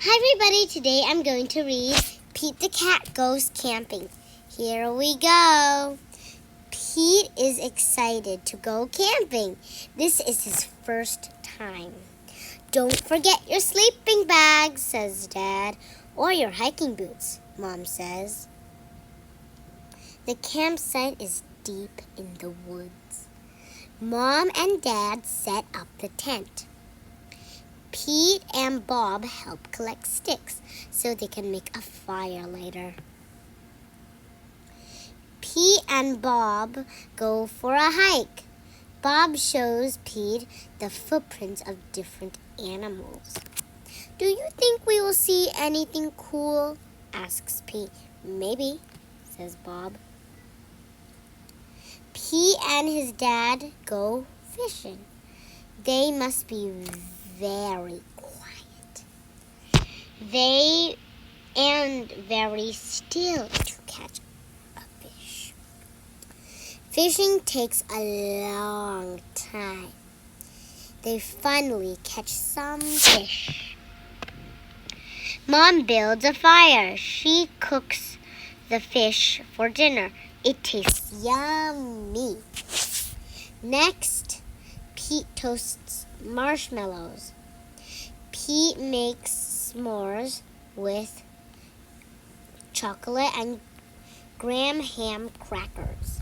Hi everybody, today I'm going to read Pete the Cat Goes Camping. Here we go. Pete is excited to go camping. This is his first time. Don't forget your sleeping bag, says Dad, or your hiking boots, Mom says. The campsite is deep in the woods. Mom and Dad set up the tent. Pete and Bob help collect sticks so they can make a fire later. Pete and Bob go for a hike. Bob shows Pete the footprints of different animals. Do you think we will see anything cool? Asks Pete. Maybe, says Bob. Pete and his dad go fishing. They must be very quiet. Very still to catch a fish. Fishing takes a long time. They finally catch some fish. Mom builds a fire. She cooks the fish for dinner. It tastes yummy. Next, Pete toasts marshmallows. Pete makes s'mores with chocolate and graham ham crackers.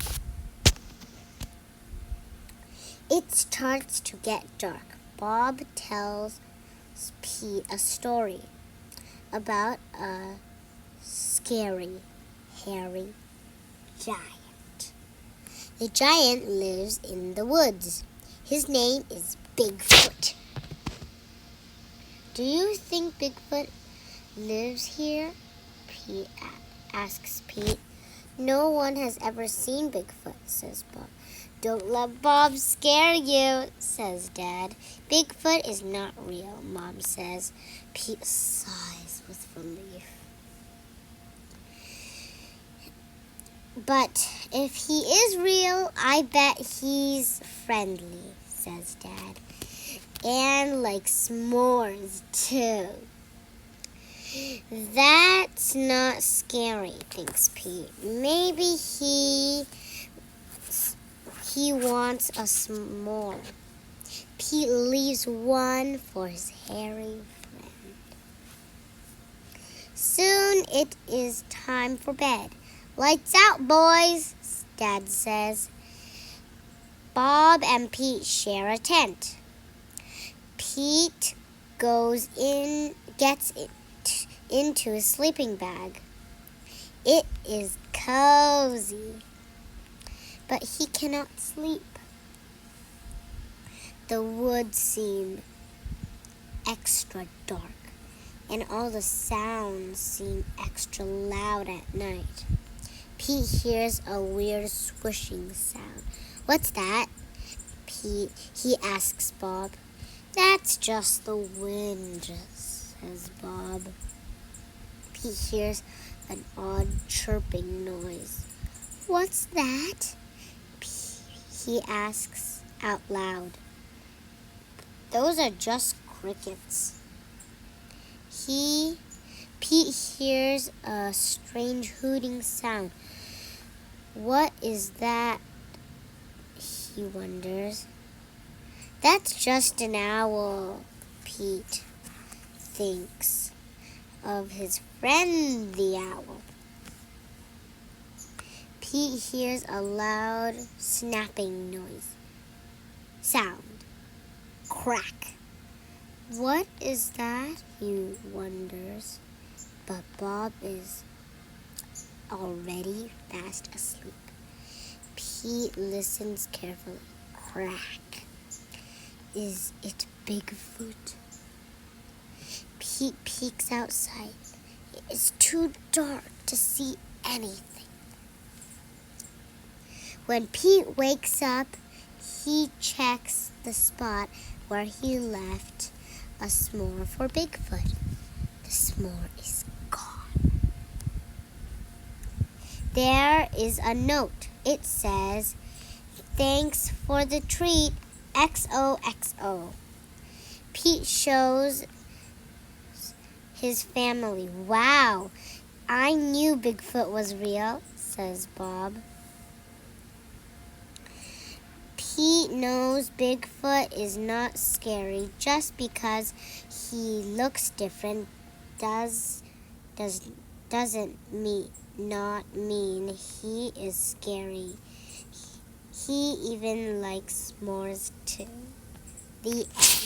It starts to get dark. Bob tells Pete a story about a scary, hairy giant. The giant lives in the woods. His name is Bigfoot. Do you think Bigfoot lives here? Pete asks Pete. No one has ever seen Bigfoot, says Bob. Don't let Bob scare you, says Dad. Bigfoot is not real, Mom says. Pete sighs with relief. But if he is real, I bet he's friendly, says Dad. And like s'mores, too. That's not scary, thinks Pete. Maybe he wants a s'more. Pete leaves one for his hairy friend. Soon it is time for bed. Lights out, boys, Dad says. Bob and Pete share a tent. Pete gets into his sleeping bag. It is cozy, but he cannot sleep. The woods seem extra dark, and all the sounds seem extra loud at night. Pete hears a weird swishing sound. What's that? He asks Bob. That's just the wind, says Bob. Pete hears an odd chirping noise. What's that? He asks out loud. Those are just crickets. Pete hears a strange hooting sound. What is that? He wonders. That's just an owl, Pete thinks of his friend the owl. Pete hears a loud snapping sound. Crack. What is that? He wonders. But Bob is already fast asleep. Pete listens carefully. Crack. Is it Bigfoot? Pete peeks outside. It is too dark to see anything. When Pete wakes up, he checks the spot where he left a s'more for Bigfoot. The s'more is gone. There is a note. It says, "Thanks for the treat, XOXO." Pete shows his family. Wow, I knew Bigfoot was real, says Bob. Pete knows Bigfoot is not scary just because he looks different doesn't mean he is scary. He even likes s'mores too. The